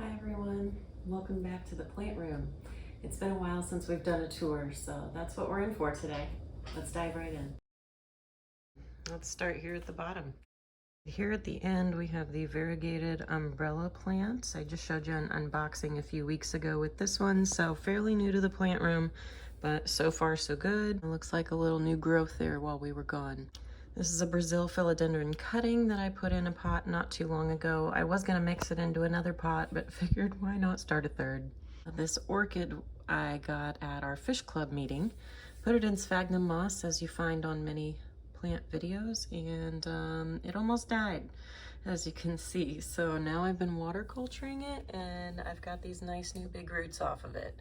Hi everyone, welcome back to the plant room. It's been a while since we've done a tour, so that's what we're in for today. Let's dive right in. Let's start here at the bottom. Here at the end we have the variegated umbrella plants. I just showed you an unboxing a few weeks ago with this one, so fairly new to the plant room, but so far so good. It looks like a little new growth there while we were gone. This is a Brazil philodendron cutting that I put in a pot not too long ago. I was going to mix it into another pot, but figured why not start a third. This orchid I got at our fish club meeting. Put it in sphagnum moss, as you find on many plant videos, and it almost died, as you can see. So now I've been water culturing it, and I've got these nice new big roots off of it.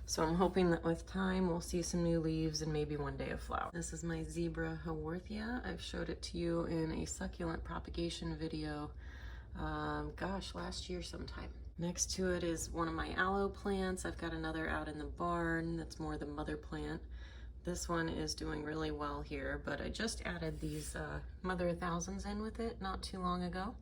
So I'm hoping that with time we'll see some new leaves and maybe one day a flower. This is my zebra haworthia. I've showed it to you in a succulent propagation video, gosh, last year sometime. Next to it is one of my aloe plants. I've got another out in the barn that's more the mother plant. This one is doing really well here, but I just added these mother of thousands in with it not too long ago.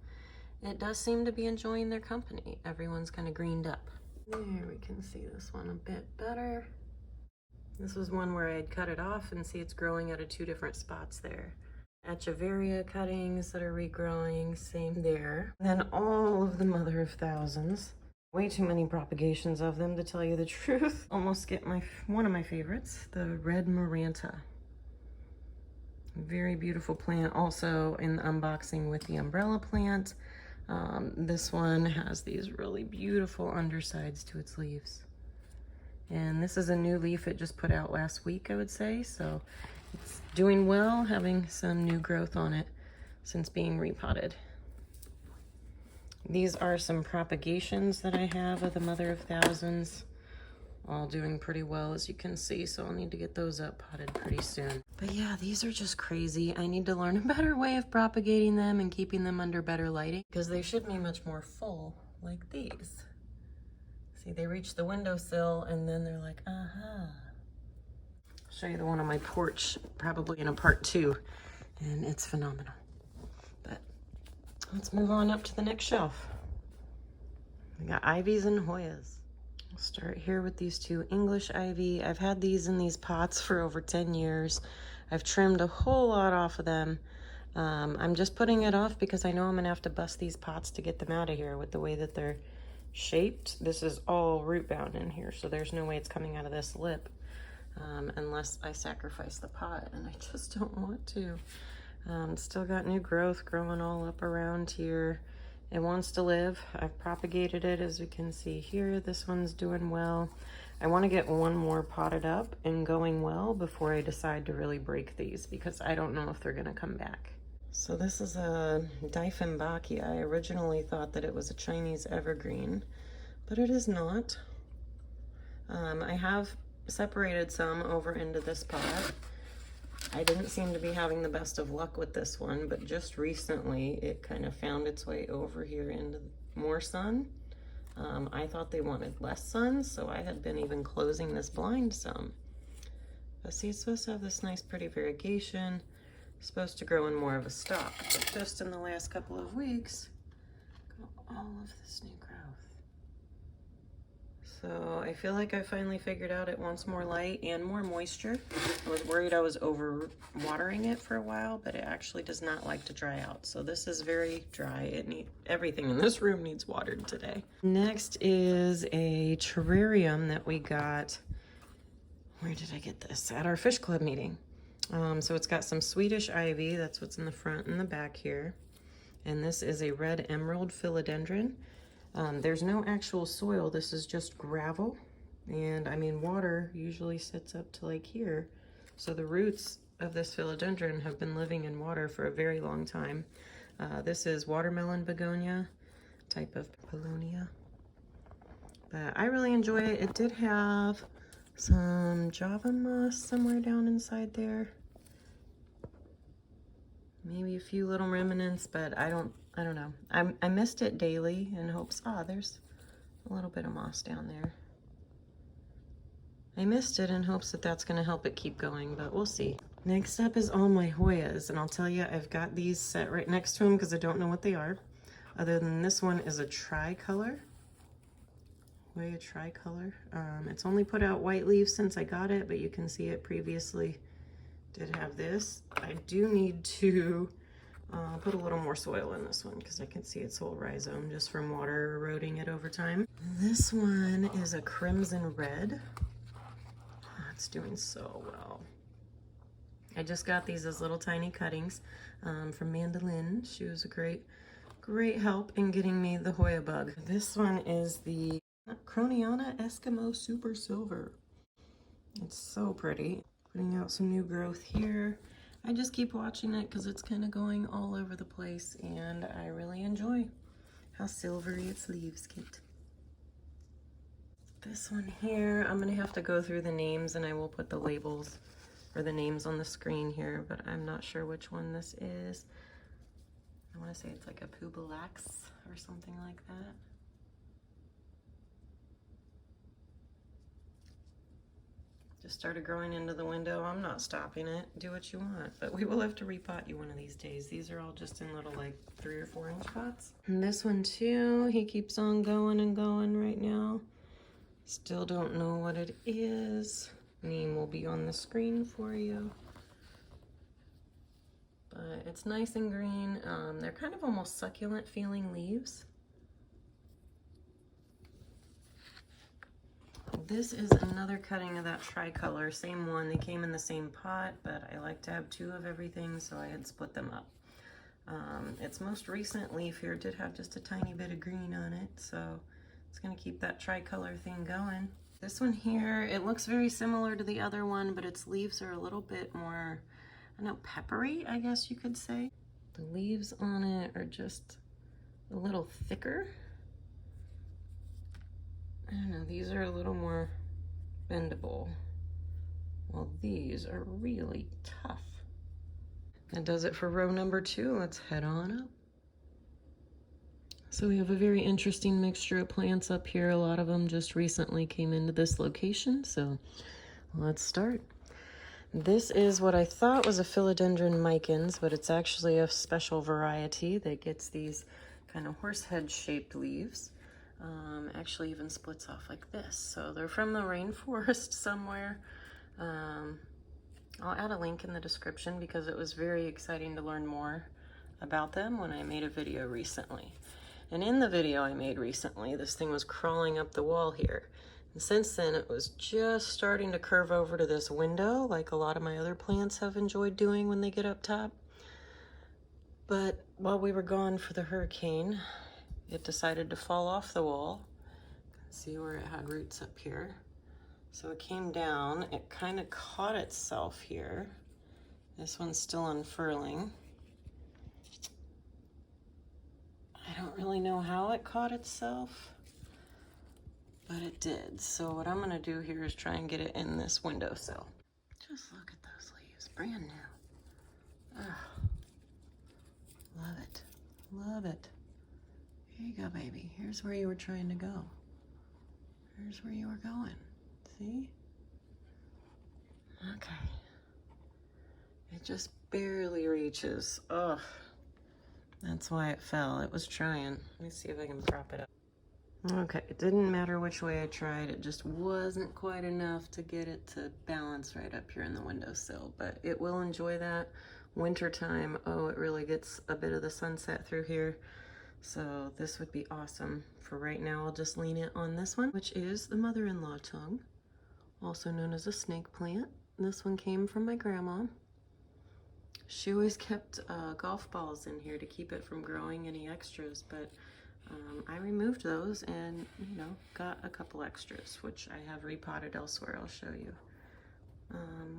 It does seem to be enjoying their company. Everyone's kind of greened up. There, we can see this one a bit better. This was one where I had cut it off and see it's growing out of two different spots there. Echeveria cuttings that are regrowing, same there. And then all of the mother of thousands. Way too many propagations of them, to tell you the truth. Almost get one of my favorites, the red maranta. Very beautiful plant, also in the unboxing with the umbrella plant. This one has these really beautiful undersides to its leaves. And this is a new leaf it just put out last week, I would say. So it's doing well, having some new growth on it since being repotted. These are some propagations that I have of the mother of thousands. All doing pretty well, as you can see, so I'll need to get those up potted pretty soon. But yeah, these are just crazy. I need to learn a better way of propagating them and keeping them under better lighting, because they should be much more full, like these. See, they reach the windowsill and then they're like, aha. I'll show you the one on my porch, probably in a part 2, and it's phenomenal. But let's move on up to the next shelf. We got ivies and Hoyas. I'll start here with these two English ivy. I've had these in these pots for over 10 years. I've trimmed a whole lot off of them. I'm just putting it off because I know I'm gonna have to bust these pots to get them out of here with the way that they're shaped. This is all root bound in here, so there's no way it's coming out of this lip unless I sacrifice the pot, and I just don't want to. Still got new growth growing all up around here. It wants to live. I've propagated it, as we can see here. This one's doing well. I want to get one more potted up and going well before I decide to really break these, because I don't know if they're going to come back. So this is a Dieffenbachia. I originally thought that it was a Chinese evergreen, but it is not. I have separated some over into this pot. I didn't seem to be having the best of luck with this one, but just recently it kind of found its way over here into more sun. I thought they wanted less sun, so I had been even closing this blind some. But see, it's supposed to have this nice pretty variegation, supposed to grow in more of a stalk, but just in the last couple of weeks, got all of this new growth. So I feel like I finally figured out it wants more light and more moisture. I was worried I was over watering it for a while, but it actually does not like to dry out. So this is very dry. Everything in this room needs watered today. Next is a terrarium that we got. Where did I get this? At our fish club meeting. So it's got some Swedish ivy. That's what's in the front and the back here. And this is a red emerald philodendron. There's no actual soil, this is just gravel, and I mean water usually sits up to like here, so the roots of this philodendron have been living in water for a very long time. This is watermelon begonia, type of pellonia, but I really enjoy it. It did have some Java moss somewhere down inside there, maybe a few little remnants, but I don't know. I missed it daily in hopes, there's a little bit of moss down there. I missed it in hopes that that's gonna help it keep going, but we'll see. Next up is all my Hoyas, and I'll tell you, I've got these set right next to them because I don't know what they are. Other than this one is a tricolor. Hoya tricolor. It's only put out white leaves since I got it, but you can see it previously did have this. I do need to put a little more soil in this one because I can see its whole rhizome just from water eroding it over time. This one is a crimson red. Oh, it's doing so well. I just got these as little tiny cuttings from Mandolin. She was a great help in getting me the Hoya bug. This one is the Croniana Eskimo Super Silver. It's so pretty. Putting out some new growth here. I just keep watching it because it's kind of going all over the place, and I really enjoy how silvery its leaves get. This one here, I'm gonna have to go through the names, and I will put the labels or the names on the screen here, but I'm not sure which one this is. I want to say it's like a pubalax or something like that. Just started growing into the window. I'm not stopping it. Do what you want, but we will have to repot you one of these days. These are all just in little like 3 or 4 inch pots. And this one too, he keeps on going and going right now. Still don't know what it is. Name will be on the screen for you. But it's nice and green. They're kind of almost succulent feeling leaves. This is another cutting of that tricolor, same one. They came in the same pot, but I like to have 2 of everything, so I had split them up. Its most recent leaf here did have just a tiny bit of green on it, so it's gonna keep that tricolor thing going. This one here, it looks very similar to the other one, but its leaves are a little bit more, I don't know, peppery, I guess you could say. The leaves on it are just a little thicker. I don't know, these are a little more bendable. Well, these are really tough. That does it for row number 2. Let's head on up. So we have a very interesting mixture of plants up here. A lot of them just recently came into this location, so let's start. This is what I thought was a philodendron micans, but it's actually a special variety that gets these kind of horsehead shaped leaves. Actually even splits off like this. So they're from the rainforest somewhere. I'll add a link in the description because it was very exciting to learn more about them when I made a video recently. And in the video I made recently, this thing was crawling up the wall here. And since then it was just starting to curve over to this window like a lot of my other plants have enjoyed doing when they get up top. But while we were gone for the hurricane, it decided to fall off the wall. See where it had roots up here. So it came down, it kind of caught itself here. This one's still unfurling. I don't really know how it caught itself, but it did. So what I'm gonna do here is try and get it in this windowsill. Just look at those leaves, brand new. Oh, love it, love it. Here you go, baby. Here's where you were trying to go. Here's where you were going. See? Okay. It just barely reaches. Ugh. That's why it fell. It was trying. Let me see if I can prop it up. Okay, it didn't matter which way I tried. It just wasn't quite enough to get it to balance right up here in the windowsill, but it will enjoy that. Wintertime, oh, it really gets a bit of the sunset through here. So this would be awesome. For right now, I'll just lean it on this one, which is the mother-in-law tongue, also known as a snake plant. This one came from my grandma. She always kept golf balls in here to keep it from growing any extras, but I removed those and, you know, got a couple extras, which I have repotted elsewhere. I'll show you.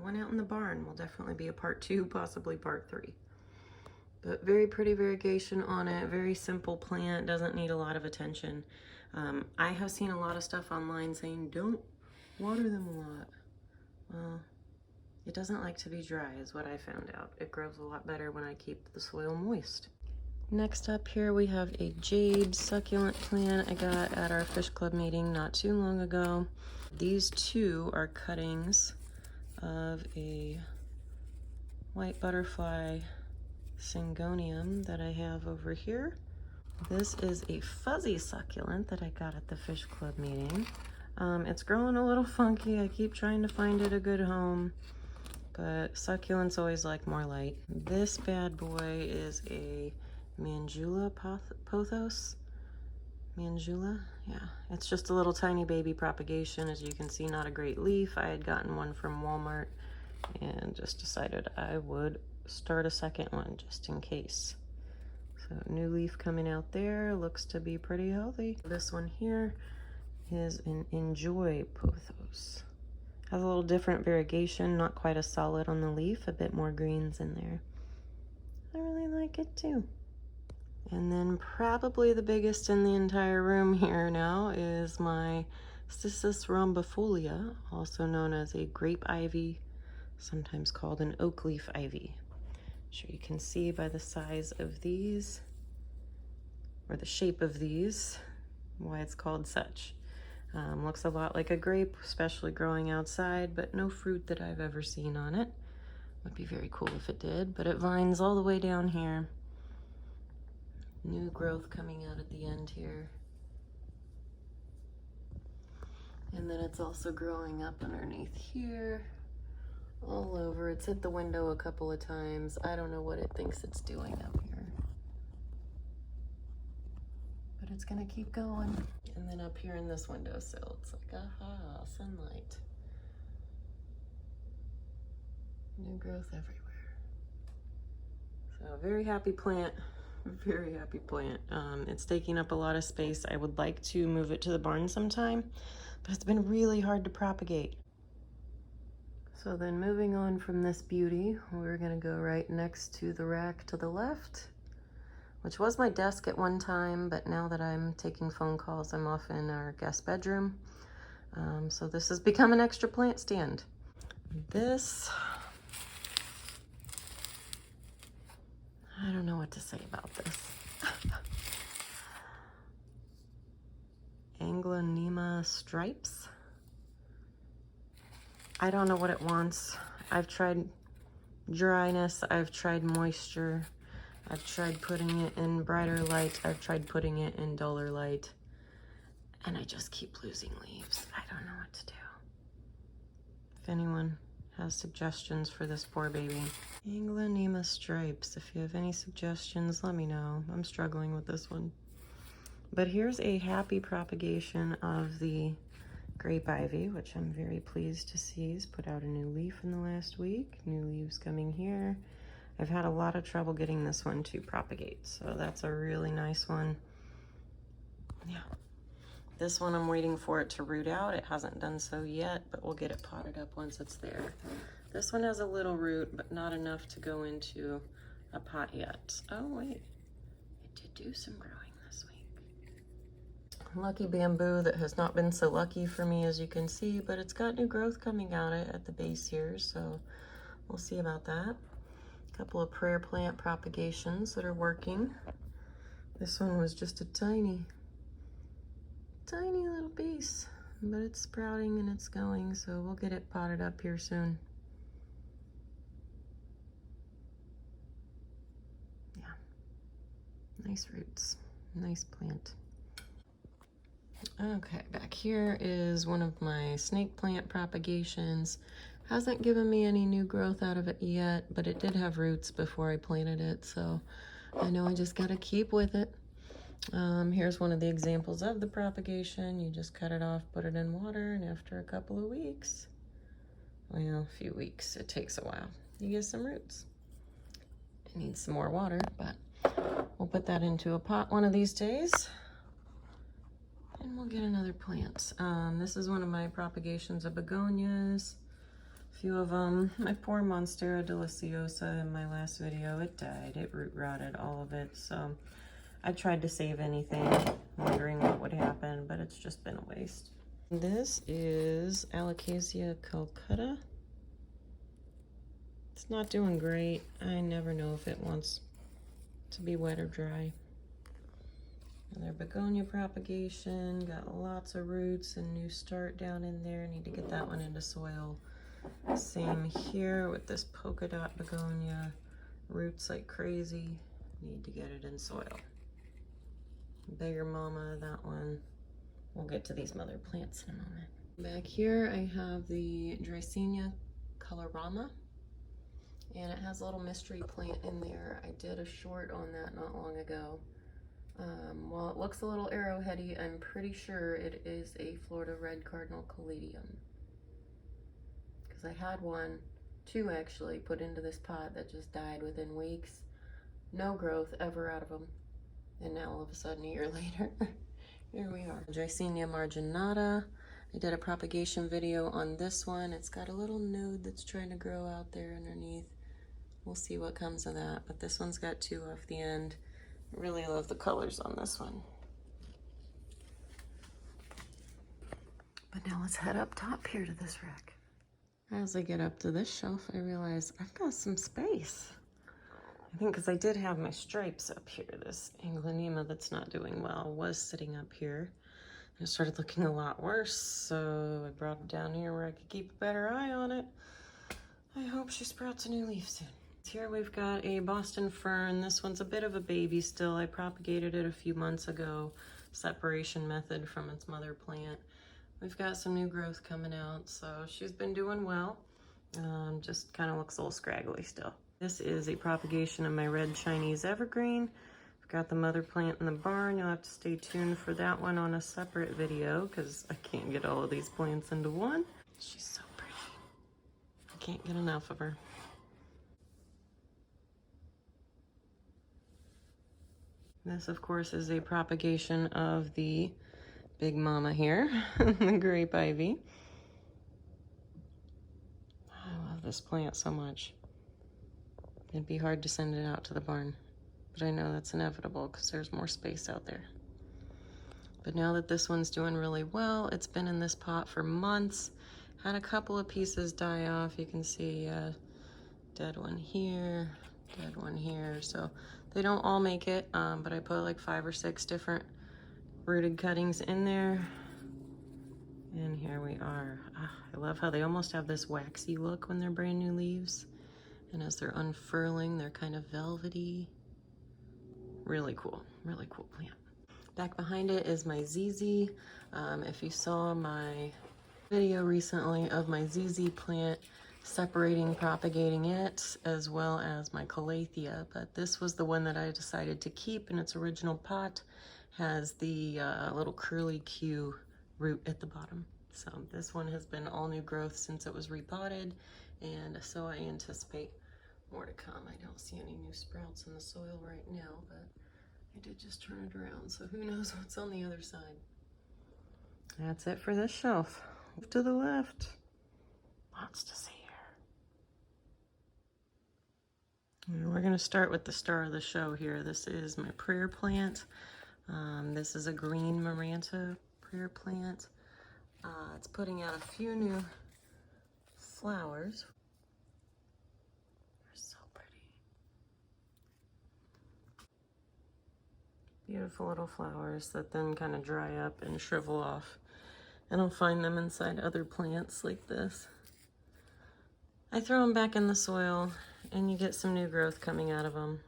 One out in the barn will definitely be a part 2, possibly part 3. But very pretty variegation on it, very simple plant, doesn't need a lot of attention. I have seen a lot of stuff online saying don't water them a lot. Well, it doesn't like to be dry is what I found out. It grows a lot better when I keep the soil moist. Next up here we have a jade succulent plant I got at our fish club meeting not too long ago. These 2 are cuttings of a white butterfly Syngonium that I have over here. This is a fuzzy succulent that I got at the fish club meeting. It's growing a little funky. I keep trying to find it a good home, but succulents always like more light. This bad boy is a Mandula pothos. Mandula, yeah. It's just a little tiny baby propagation. As you can see, not a great leaf. I had gotten one from Walmart and just decided I would start a second one just in case. So new leaf coming out there, looks to be pretty healthy. This one here is an Enjoy pothos. Has a little different variegation, not quite as solid on the leaf, a bit more greens in there. I really like it too. And then probably the biggest in the entire room here now is my Cissus rhombifolia, also known as a grape ivy, sometimes called an oak leaf ivy. Sure you can see by the size of these, or the shape of these, why it's called such. Looks a lot like a grape, especially growing outside, but no fruit that I've ever seen on it. Would be very cool if it did, but it vines all the way down here. New growth coming out at the end here. And then it's also growing up underneath here. All over. It's hit the window a couple of times. I don't know what it thinks it's doing up here. But it's gonna keep going. And then up here in this windowsill, it's like, aha, sunlight. New growth everywhere. So very happy plant, very happy plant. It's taking up a lot of space. I would like to move it to the barn sometime, but it's been really hard to propagate. So then moving on from this beauty, we're gonna go right next to the rack to the left, which was my desk at one time, but now that I'm taking phone calls, I'm off in our guest bedroom. So this has become an extra plant stand. This, I don't know what to say about this. Aglaonema stripes. I don't know what it wants. I've tried dryness, I've tried moisture, I've tried putting it in brighter light, I've tried putting it in duller light, and I just keep losing leaves. I don't know what to do. If anyone has suggestions for this poor baby. Aglaonema stripes, if you have any suggestions, let me know. I'm struggling with this one. But here's a happy propagation of the grape ivy, which I'm very pleased to see. He's put out a new leaf in the last week. New leaves coming here. I've had a lot of trouble getting this one to propagate, so that's a really nice one. Yeah. This one I'm waiting for it to root out. It hasn't done so yet, but we'll get it potted up once it's there. This one has a little root, but not enough to go into a pot yet. Oh wait, it did do some growing this week. Lucky bamboo that has not been so lucky for me, as you can see, but it's got new growth coming out at the base here, so we'll see about that. A couple of prayer plant propagations that are working. This one was just a tiny little piece, but it's sprouting and it's going, so we'll get it potted up here soon. Yeah, nice roots, nice plant. Okay, back here is one of my snake plant propagations. Hasn't given me any new growth out of it yet, but it did have roots before I planted it, so I know I just gotta keep with it. Here's one of the examples of the propagation. You just cut it off, put it in water, and after a couple of weeks, well, a few weeks, it takes a while, you get some roots. It needs some more water, but we'll put that into a pot one of these days, and we'll get another plant. This is one of my propagations of begonias. A few of them. My poor monstera deliciosa in my last video, it died. It root rotted all of it, so I tried to save anything, wondering what would happen, but it's just been a waste. This is Alocasia calcutta. It's not doing great. I never know if it wants to be wet or dry. Another begonia propagation, got lots of roots and new start down in there. Need to get that one into soil. Same here with this polka dot begonia. Roots like crazy. Need to get it in soil. Bigger mama, that one. We'll get to these mother plants in a moment. Back here I have the Dracaena colorama, and it has a little mystery plant in there. I did a short on that not long ago. While it looks a little arrowheady, I'm pretty sure it is a Florida red cardinal caladium, because I had two actually, put into this pot that just died within weeks. No growth ever out of them. And now all of a sudden, a year later, here we are. Dracaena marginata. I did a propagation video on this one. It's got a little node that's trying to grow out there underneath. We'll see what comes of that, but this one's got two off the end. I really love the colors on this one. But now let's head up top here to this rack. As I get up to this shelf, I realize I've got some space. I think because I did have my stripes up here. This aglaonema that's not doing well was sitting up here. And it started looking a lot worse, so I brought it down here where I could keep a better eye on it. I hope she sprouts a new leaf soon. Here we've got a Boston fern. This one's a bit of a baby still. I propagated it a few months ago. Separation method from its mother plant. We've got some new growth coming out, so she's been doing well. Just kind of looks a little scraggly still. This is a propagation of my red Chinese evergreen. I've got the mother plant in the barn. You'll have to stay tuned for that one on a separate video because I can't get all of these plants into one. She's so pretty. I can't get enough of her. This, of course, is a propagation of the big mama here, the grape ivy. I love this plant so much. It'd be hard to send it out to the barn, but I know that's inevitable because there's more space out there. But now that this one's doing really well, it's been in this pot for months. Had a couple of pieces die off. You can see a dead one here, dead one here. So they don't all make it, but I put like 5 or 6 different rooted cuttings in there. And here we are. I love how they almost have this waxy look when they're brand new leaves. And as they're unfurling, they're kind of velvety. Really cool plant. Back behind it is my ZZ. If you saw my video recently of my ZZ plant, separating, propagating it, as well as my calathea, but this was the one that I decided to keep in its original pot. Has the little curly Q root at the bottom. So this one has been all new growth since it was repotted, and so I anticipate more to come. I don't see any new sprouts in the soil right now, but I did just turn it around, so who knows what's on the other side. That's it for this shelf. Move to the left. Lots to see here. And we're gonna start with the star of the show here. This is my prayer plant. This is a green maranta prayer plant. It's putting out a few new flowers. They're so pretty. Beautiful little flowers that then kind of dry up and shrivel off. And I'll find them inside other plants like this. I throw them back in the soil and you get some new growth coming out of them.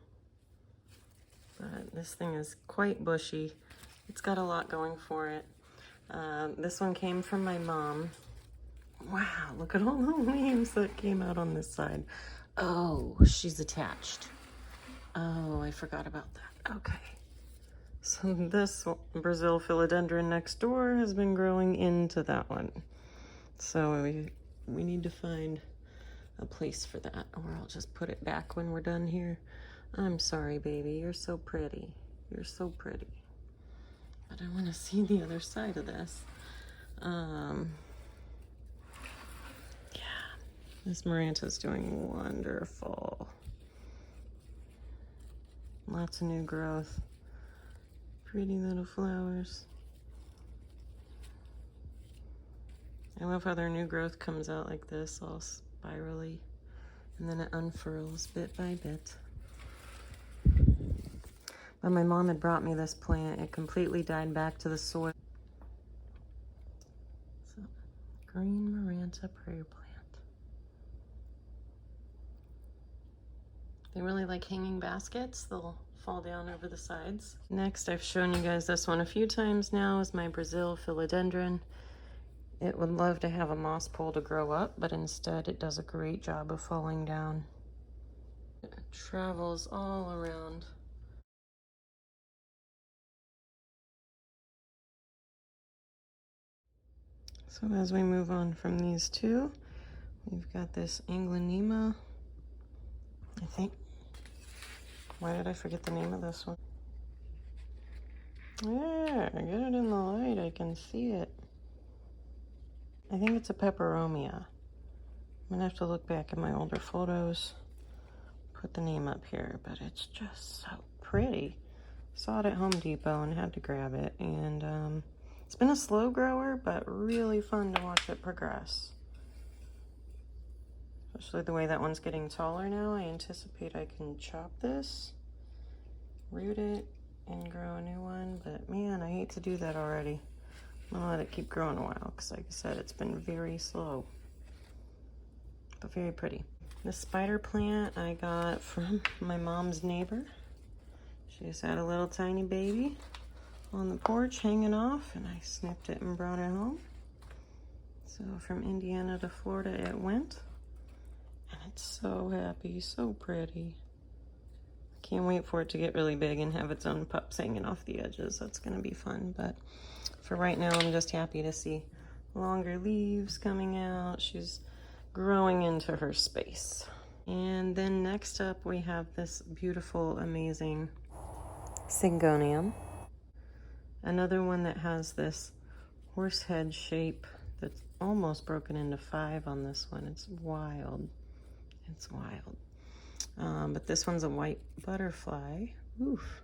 But this thing is quite bushy. It's got a lot going for it. This one came from my mom. Wow, look at all the leaves that came out on this side. Oh, she's attached. Oh, I forgot about that. Okay. So this Brazil philodendron next door has been growing into that one. So we need to find a place for that, or I'll just put it back when we're done here. I'm sorry, baby. You're so pretty. You're so pretty. But I want to see the other side of this. Yeah, this maranta's doing wonderful. Lots of new growth. Pretty little flowers. I love how their new growth comes out like this, all spirally, and then it unfurls bit by bit. But my mom had brought me this plant. It completely died back to the soil. So, green maranta prayer plant. They really like hanging baskets. They'll fall down over the sides. Next, I've shown you guys this one a few times now, is my Brazil philodendron. It would love to have a moss pole to grow up, but instead it does a great job of falling down. It travels all around. So as we move on from these two, we've got this aglaonema, I think. Why did I forget the name of this one? Yeah, I get it in the light, I can see it. I think it's a peperomia. I'm gonna have to look back at my older photos, put the name up here, but it's just so pretty. Saw it at Home Depot and had to grab it, and it's been a slow grower, but really fun to watch it progress. Especially the way that one's getting taller now. I anticipate I can chop this, root it, and grow a new one, but man, I hate to do that already. I'm gonna let it keep growing a while, because like I said, it's been very slow, but very pretty. This spider plant I got from my mom's neighbor. She just had a little tiny baby on the porch hanging off, and I snipped it and brought it home. So from Indiana to Florida it went, and it's so happy, so pretty. Can't wait for it to get really big and have its own pups hanging off the edges. That's gonna be fun, but for right now I'm just happy to see longer leaves coming out. She's growing into her space. And then next up we have this beautiful, amazing Syngonium. Another one that has this horse head shape that's almost broken into 5 on this one. It's wild. It's wild. But this one's a white butterfly. Oof.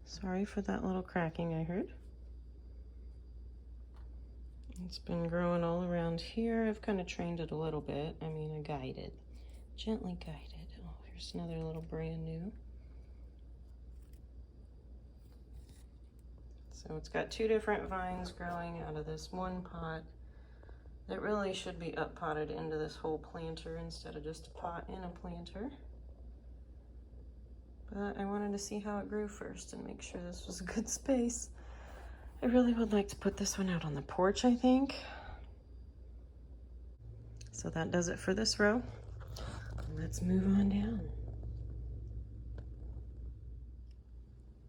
Sorry for that little cracking I heard. It's been growing all around here. I've kind of trained it a little bit. I mean, I guided, gently guided. Oh, here's another little brand new. So it's got 2 different vines growing out of this one pot that really should be up potted into this whole planter instead of just a pot in a planter. But I wanted to see how it grew first and make sure this was a good space. I really would like to put this one out on the porch, I think. So that does it for this row. Let's move on down.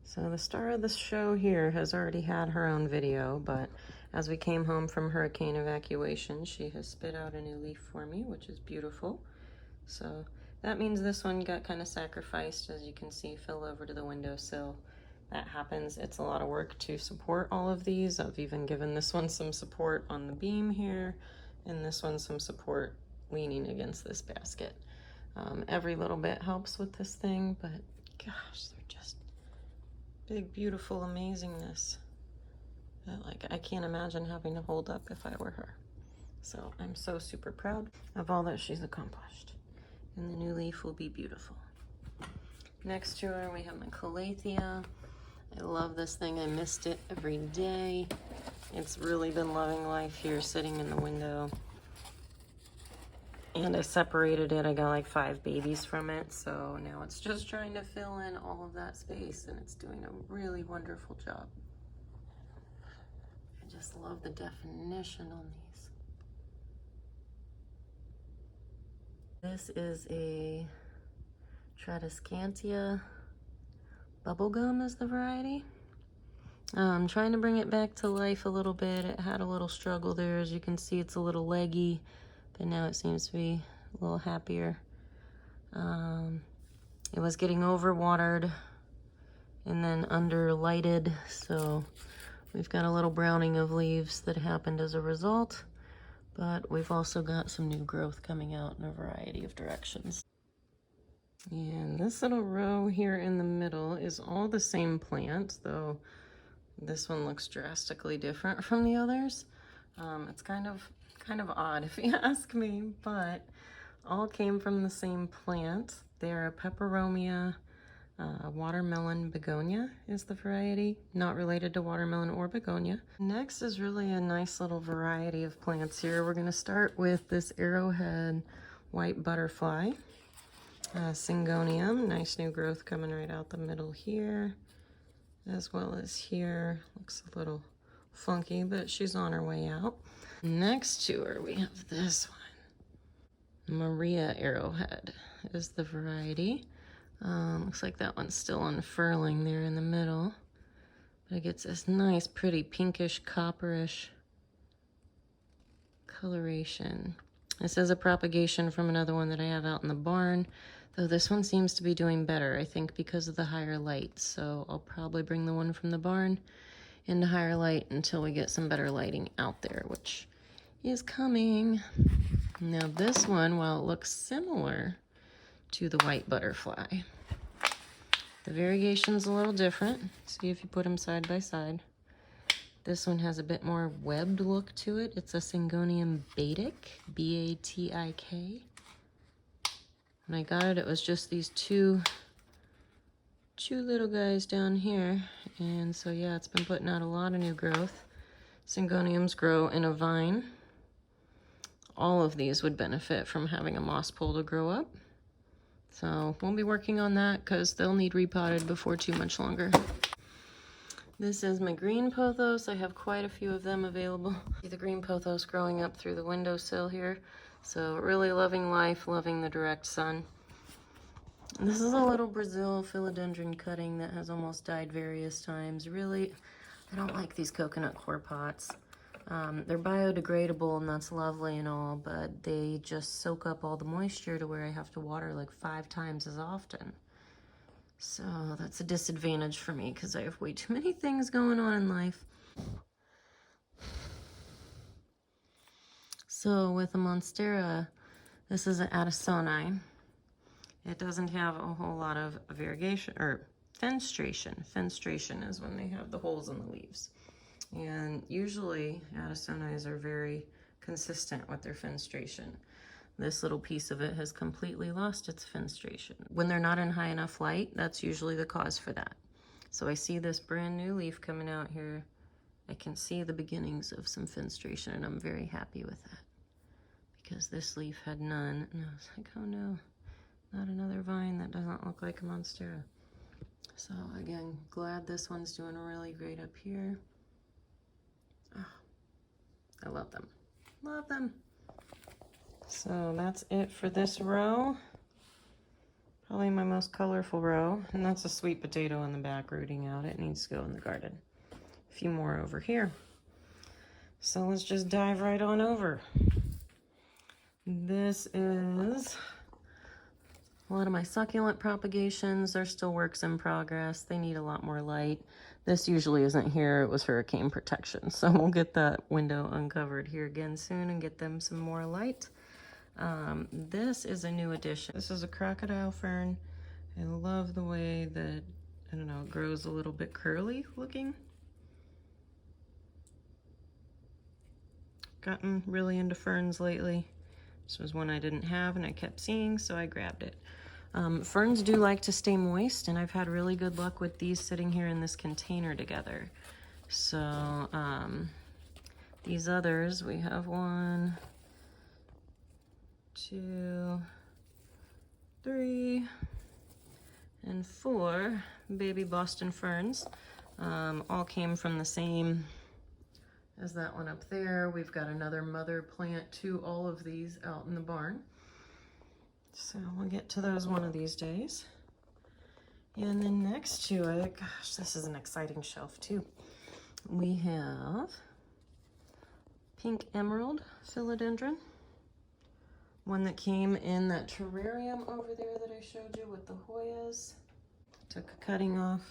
So the star of the show here has already had her own video, but as we came home from hurricane evacuation, she has spit out a new leaf for me, which is beautiful. So that means this one got kind of sacrificed. As you can see, fell over to the windowsill. That happens. It's a lot of work to support all of these. I've even given this one some support on the beam here, and this one some support leaning against this basket. Every little bit helps with this thing, but gosh, they're just big, beautiful amazingness that, like, I can't imagine having to hold up if I were her. So I'm so super proud of all that she's accomplished, and the new leaf will be beautiful. Next to her we have my calathea. I love this thing. I missed it every day. It's really been loving life here sitting in the window. And I separated it. I got like 5 babies from it, so now it's just trying to fill in all of that space, and it's doing a really wonderful job. I just love the definition on these. This is a Tradescantia bubblegum is the variety. I'm trying to bring it back to life a little bit. It had a little struggle there. As you can see, it's a little leggy, but now it seems to be a little happier. It was getting overwatered and then under lighted, so we've got a little browning of leaves that happened as a result, but we've also got some new growth coming out in a variety of directions. And this little row here in the middle is all the same plant, though this one looks drastically different from the others. It's kind of odd if you ask me, but all came from the same plant. They're a peperomia, watermelon begonia is the variety, not related to watermelon or begonia. Next is really a nice little variety of plants here. We're going to start with this arrowhead white butterfly. Syngonium, nice new growth coming right out the middle here, as well as here. Looks a little funky, but she's on her way out. Next to her, we have this one. Maria Arrowhead is the variety. Looks like that one's still unfurling there in the middle. But it gets this nice, pretty pinkish, copperish coloration. This is a propagation from another one that I have out in the barn, though this one seems to be doing better, I think because of the higher light. So I'll probably bring the one from the barn into higher light until we get some better lighting out there, which is coming. Now this one, while it looks similar to the white butterfly, the variegation's a little different. See if you put them side by side. This one has a bit more webbed look to it. It's a Syngonium batik, B-A-T-I-K. When I got it, it was just these two little guys down here. And so yeah, it's been putting out a lot of new growth. Syngoniums grow in a vine. All of these would benefit from having a moss pole to grow up. So we'll be working on that because they'll need repotted before too much longer. This is my green pothos. I have quite a few of them available. See the green pothos growing up through the windowsill here. So really loving life, loving the direct sun. And this is a little Brazil philodendron cutting that has almost died various times. Really, I don't like these coconut coir pots. They're biodegradable and that's lovely and all, but they just soak up all the moisture to where I have to water like 5 times as often. So that's a disadvantage for me because I have way too many things going on in life. So with the monstera, this is an Addisoni. It doesn't have a whole lot of variegation or fenstration. Fenstration is when they have the holes in the leaves. And usually Addisonis are very consistent with their fenstration. This little piece of it has completely lost its fenstration. When they're not in high enough light, that's usually the cause for that. So I see this brand new leaf coming out here. I can see the beginnings of some fenstration and I'm very happy with that. Because this leaf had none. And I was like, oh no, not another vine that doesn't look like a monstera. So again, glad this one's doing really great up here. Oh, I love them. Love them. So that's it for this row. Probably my most colorful row. And that's a sweet potato in the back rooting out. It needs to go in the garden. A few more over here. So let's just dive right on over. This is a lot of my succulent propagations. They're still works in progress. They need a lot more light. This usually isn't here. It was hurricane protection. So we'll get that window uncovered here again soon and get them some more light. This is a new addition. This is a crocodile fern. I love the way that, I don't know, it grows a little bit curly looking. Gotten really into ferns lately. This was one I didn't have and I kept seeing, so I grabbed it. Ferns do like to stay moist, and I've had really good luck with these sitting here in this container together. So these others, we have 1, 2, 3, and 4 baby Boston ferns. All came from the same as that one up there. We've got another mother plant to all of these out in the barn. So we'll get to those one of these days. And then next to it, gosh, this is an exciting shelf too. We have pink emerald philodendron. One that came in that terrarium over there that I showed you with the Hoyas. Took a cutting off,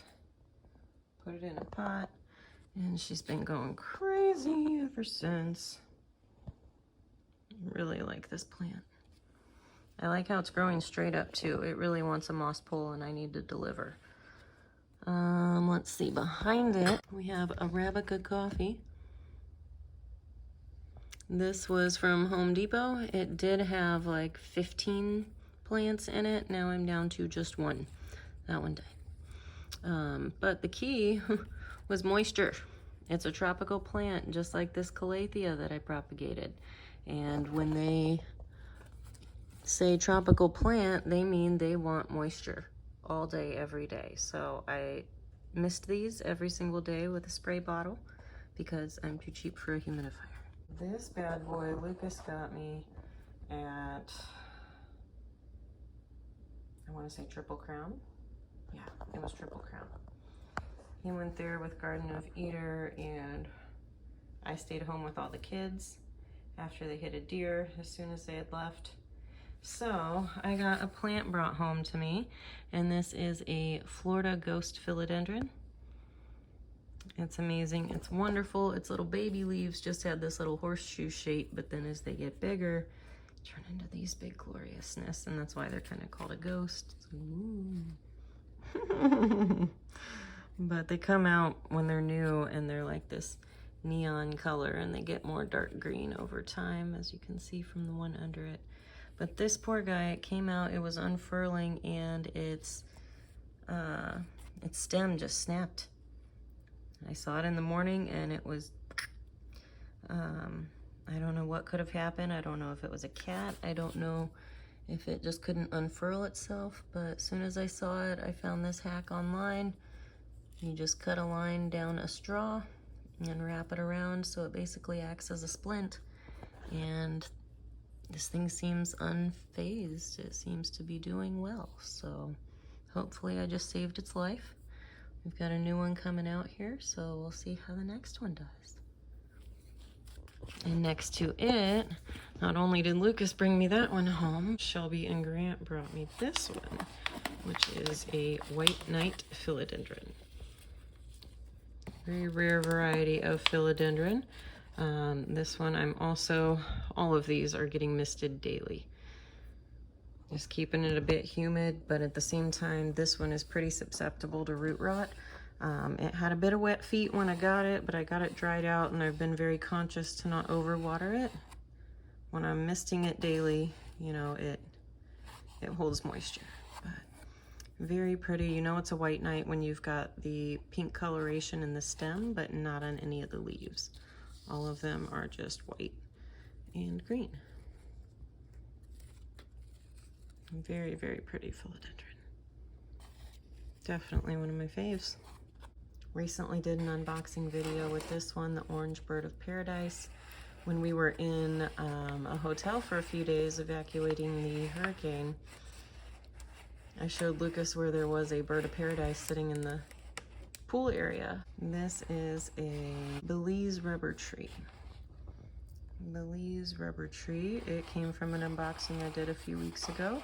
put it in a pot, and she's been going crazy ever since. Really like this plant. I like how it's growing straight up too. It really wants a moss pole and I need to deliver. Let's see, behind it we have Arabica coffee. This was from Home Depot. It did have like 15 plants in it. Now I'm down to just 1. That one died. But the key was moisture. It's a tropical plant just like this calathea that I propagated. And when they say tropical plant, they mean they want moisture all day, every day. So I mist these every single day with a spray bottle because I'm too cheap for a humidifier. This bad boy Lucas got me at, I want to say Triple Crown. Yeah, it was Triple Crown. He went there with Garden of Eder, and I stayed home with all the kids after they hit a deer as soon as they had left. So I got a plant brought home to me, and this is a Florida ghost philodendron. It's amazing. It's wonderful. Its little baby leaves just had this little horseshoe shape, but then as they get bigger, turn into these big gloriousness, and that's why they're kind of called a ghost. But they come out when they're new, and they're like this neon color, and they get more dark green over time, as you can see from the one under it. But this poor guy, it came out, it was unfurling, and its stem just snapped. I saw it in the morning, and it was, I don't know what could have happened. I don't know if it was a cat. I don't know if it just couldn't unfurl itself. But as soon as I saw it, I found this hack online. You just cut a line down a straw and wrap it around so it basically acts as a splint. And this thing seems unfazed. It seems to be doing well. So hopefully I just saved its life. We've got a new one coming out here, so we'll see how the next one does. And next to it, not only did Lucas bring me that one home, Shelby and Grant brought me this one, which is a white knight philodendron. Very rare variety of philodendron. This one I'm also, all of these are getting misted daily. Just keeping it a bit humid, but at the same time, this one is pretty susceptible to root rot. It had a bit of wet feet when I got it, but I got it dried out, and I've been very conscious to not overwater it. When I'm misting it daily, you know, it holds moisture. But very pretty. You know it's a white knight when you've got the pink coloration in the stem, but not on any of the leaves. All of them are just white and green. Very, very pretty philodendron. Definitely one of my faves. Recently did an unboxing video with this one, the orange bird of paradise. When we were in a hotel for a few days evacuating the hurricane, I showed Lucas where there was a bird of paradise sitting in the pool area. This is a Belize rubber tree. Belize rubber tree. It came from an unboxing I did a few weeks ago.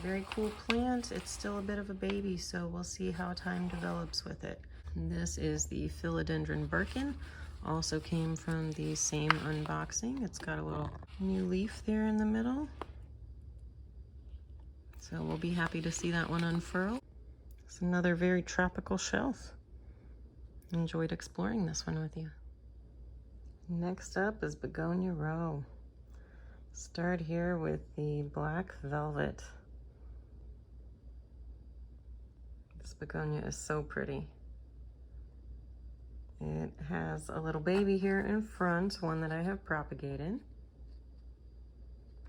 Very cool plant. It's still a bit of a baby, so we'll see how time develops with it. And this is the Philodendron Birkin. Also came from the same unboxing. It's got a little new leaf there in the middle. So we'll be happy to see that one unfurl. It's another very tropical shelf. Enjoyed exploring this one with you. Next up is Begonia Row. Start here with the black velvet. This begonia is so pretty. It has a little baby here in front, one that I have propagated.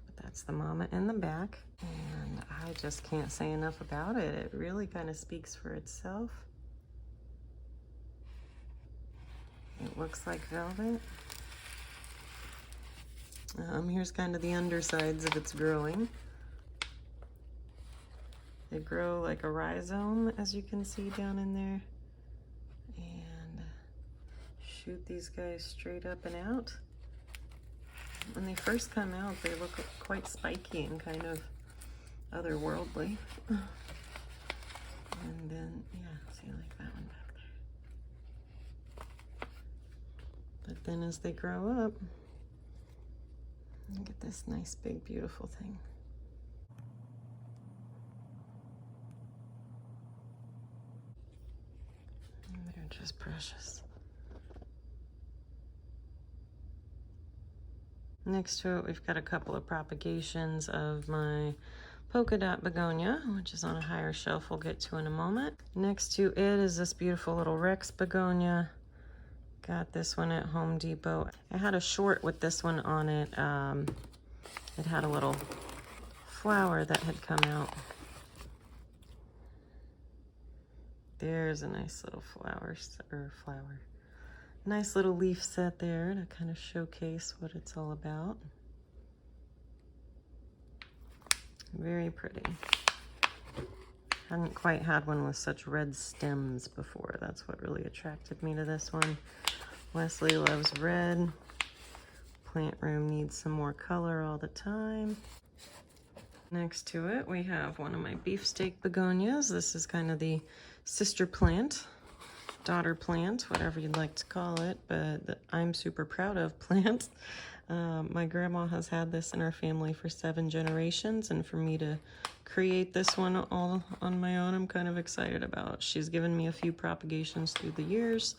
But that's the mama in the back. And I just can't say enough about it. It really kind of speaks for itself. It looks like velvet. Here's kind of the undersides of its growing. They grow like a rhizome, as you can see down in there. And shoot these guys straight up and out. When they first come out, they look quite spiky and kind of otherworldly. And then, yeah, see, like that one back there. But then as they grow up, look at this nice, big, beautiful thing. They're just precious. Next to it, we've got a couple of propagations of my polka dot begonia, which is on a higher shelf we'll get to in a moment. Next to it is this beautiful little Rex begonia. Got this one at Home Depot. I had a short with this one on it. It had a little flower that had come out. There's a nice little flower. Nice little leaf set there to kind of showcase what it's all about. Very pretty. Hadn't quite had one with such red stems before. That's what really attracted me to this one. Wesley loves red. Plant room needs some more color all the time. Next to it, we have one of my beefsteak begonias. This is kind of the sister plant, daughter plant, whatever you'd like to call it, but I'm super proud of plant. My grandma has had this in our family for 7 generations, and for me to create this one all on my own, I'm kind of excited about. She's given me a few propagations through the years.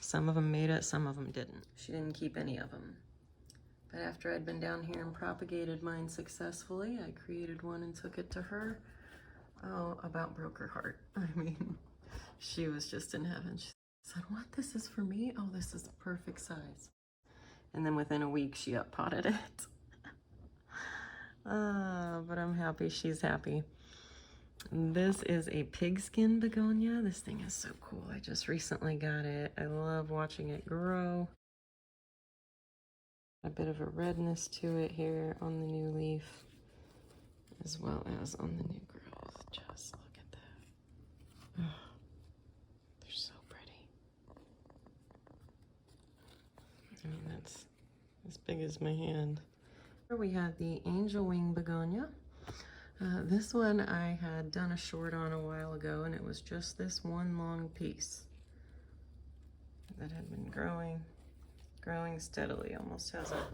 Some of them made it, some of them didn't. She didn't keep any of them. But after I'd been down here and propagated mine successfully, I created one and took it to her. Oh, about broke her heart. I mean, she was just in heaven. She said, "What, this is for me? Oh, this is the perfect size." And then within a week, she up-potted it. But I'm happy she's happy. This is a pigskin begonia. This thing is so cool. I just recently got it. I love watching it grow. A bit of a redness to it here on the new leaf, as well as on the new growth. Just look at that. Oh, they're so pretty. I mean, that's as big as my hand. Here we have the angel wing begonia. This one I had done a short on a while ago, and it was just this one long piece that had been growing steadily. Almost has a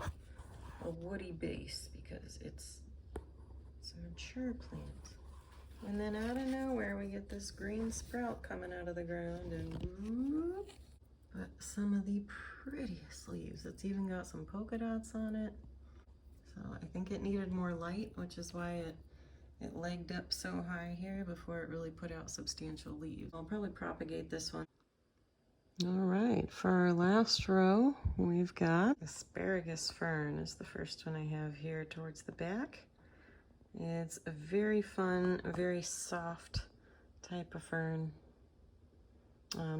woody base because it's a mature plant. And then out of nowhere we get this green sprout coming out of the ground, and whoop, but some of the prettiest leaves. It's even got some polka dots on it. So I think it needed more light, which is why it legged up so high here before it really put out substantial leaves. I'll probably propagate this one. All right, for our last row, we've got asparagus fern is the first one I have here towards the back. It's a very fun, very soft type of fern.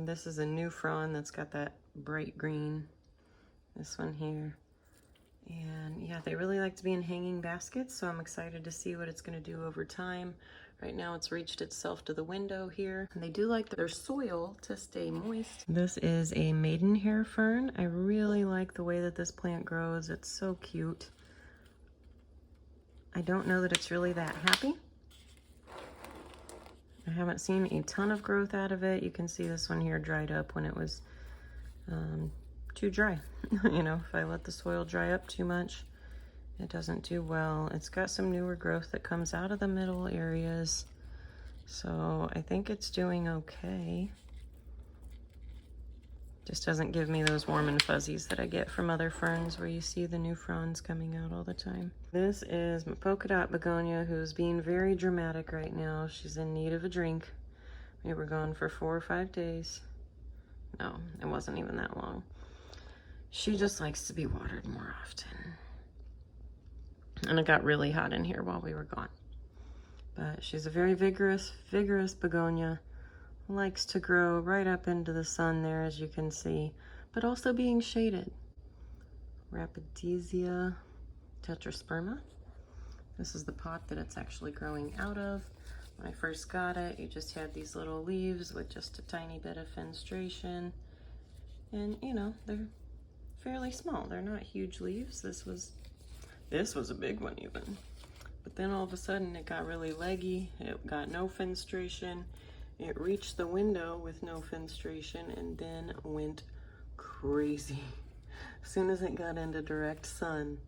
This is a new frond that's got that bright green, this one here. And yeah, they really like to be in hanging baskets, so I'm excited to see what it's going to do over time. Right now it's reached itself to the window here. And they do like their soil to stay moist. This is a maidenhair fern. I really like the way that this plant grows. It's so cute. I don't know that it's really that happy. I haven't seen a ton of growth out of it. You can see this one here dried up when it was too dry. You know, if I let the soil dry up too much, it doesn't do well. It's got some newer growth that comes out of the middle areas, so I think it's doing okay. Just doesn't give me those warm and fuzzies that I get from other ferns where you see the new fronds coming out all the time. This is my polka dot begonia, who's being very dramatic right now. She's in need of a drink. We were gone for 4 or 5 days. No, it wasn't even that long. She just likes to be watered more often. And it got really hot in here while we were gone. But she's a very vigorous begonia. Likes to grow right up into the sun there, as you can see, but also being shaded. Rhaphidophora tetrasperma. This is the pot that it's actually growing out of. When I first got it, you just had these little leaves with just a tiny bit of fenstration. And you know, they're fairly small. They're not huge leaves. This was a big one even. But then all of a sudden it got really leggy. It got no fenstration. It reached the window with no fenstration and then went crazy. As soon as it got into direct sun,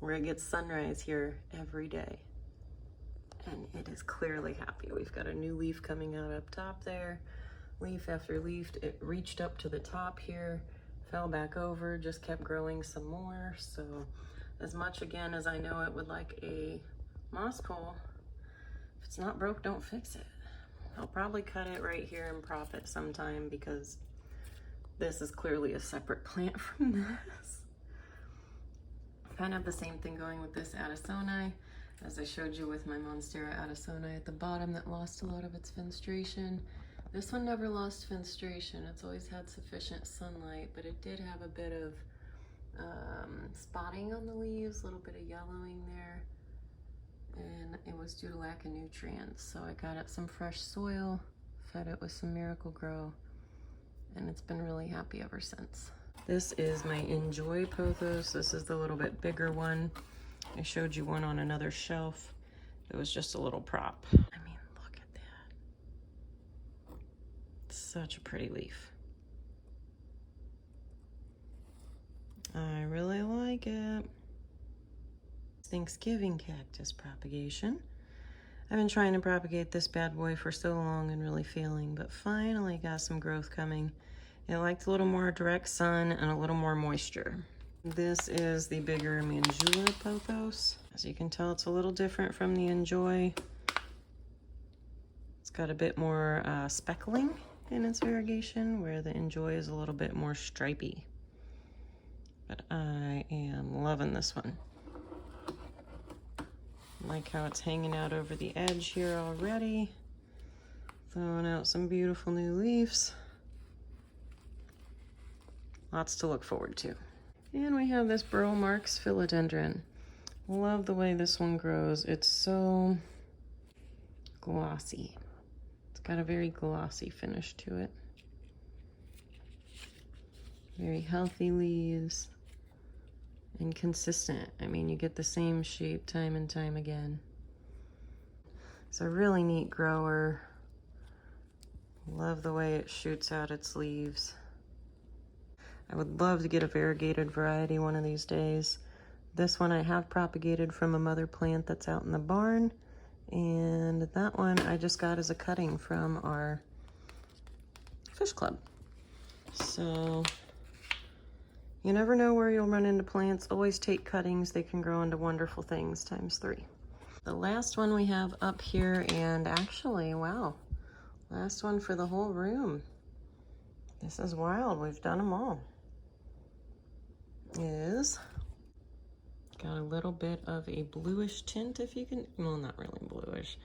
where it gets sunrise here every day. And it is clearly happy. We've got a new leaf coming out up top there. Leaf after leaf. It reached up to the top here, fell back over, just kept growing some more. So as much again as I know it would like a moss pole, if it's not broke, don't fix it. I'll probably cut it right here and prop it sometime because this is clearly a separate plant from this. Kind of the same thing going with this Addisoni. As I showed you with my monstera addisoni at the bottom that lost a lot of its fenestration. This one never lost fenestration. It's always had sufficient sunlight, but it did have a bit of spotting on the leaves, a little bit of yellowing there, and it was due to lack of nutrients. So I got it some fresh soil, fed it with some Miracle-Gro, and it's been really happy ever since. This is my Enjoy pothos. This is the little bit bigger one. I showed you one on another shelf. It was just a little prop. I mean, look at that. Such a pretty leaf. I really like it. Thanksgiving cactus propagation. I've been trying to propagate this bad boy for so long and really failing, but finally got some growth coming. It liked a little more direct sun and a little more moisture. This is the bigger Manjula pothos. As you can tell, it's a little different from the Enjoy. It's got a bit more speckling in its variegation, where the Enjoy is a little bit more stripy. But I am loving this one. Like how it's hanging out over the edge here already. Throwing out some beautiful new leaves. Lots to look forward to. And we have this Burl Marks Philodendron. Love the way this one grows. It's so glossy. It's got a very glossy finish to it. Very healthy leaves and consistent. I mean, you get the same shape time and time again. It's a really neat grower. Love the way it shoots out its leaves. I would love to get a variegated variety one of these days. This one I have propagated from a mother plant that's out in the barn, and that one I just got as a cutting from our fish club. So you never know where you'll run into plants. Always take cuttings. They can grow into wonderful things ×3. The last one we have up here, and actually, wow, last one for the whole room. This is wild. We've done them all. Is got a little bit of a bluish tint, if you can, well, not really bluish,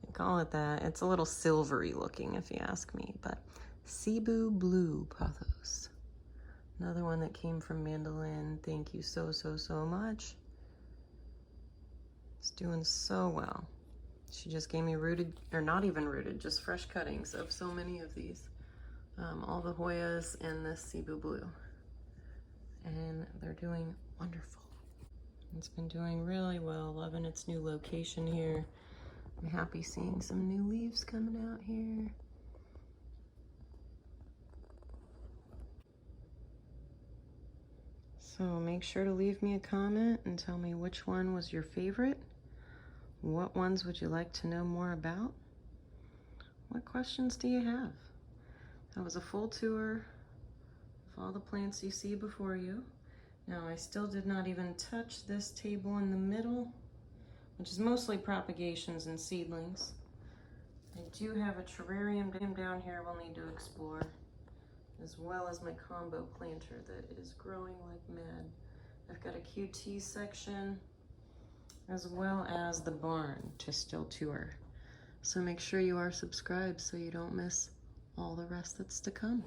I call it that. It's a little silvery looking, if you ask me, but Cebu Blue pothos. Another one that came from Mandolin. Thank you so much. It's doing so well. She just gave me rooted, or not even rooted, just fresh cuttings of so many of these. All the Hoyas and this Cebu Blue. And they're doing wonderful. It's been doing really well. Loving its new location here. I'm happy seeing some new leaves coming out here. So make sure to leave me a comment and tell me which one was your favorite. What ones would you like to know more about? What questions do you have? That was a full tour of all the plants you see before you. Now, I still did not even touch this table in the middle, which is mostly propagations and seedlings. I do have a terrarium down here we'll need to explore, as well as my combo planter that is growing like mad. I've got a QT section, as well as the barn to still tour. So make sure you are subscribed so you don't miss all the rest that's to come.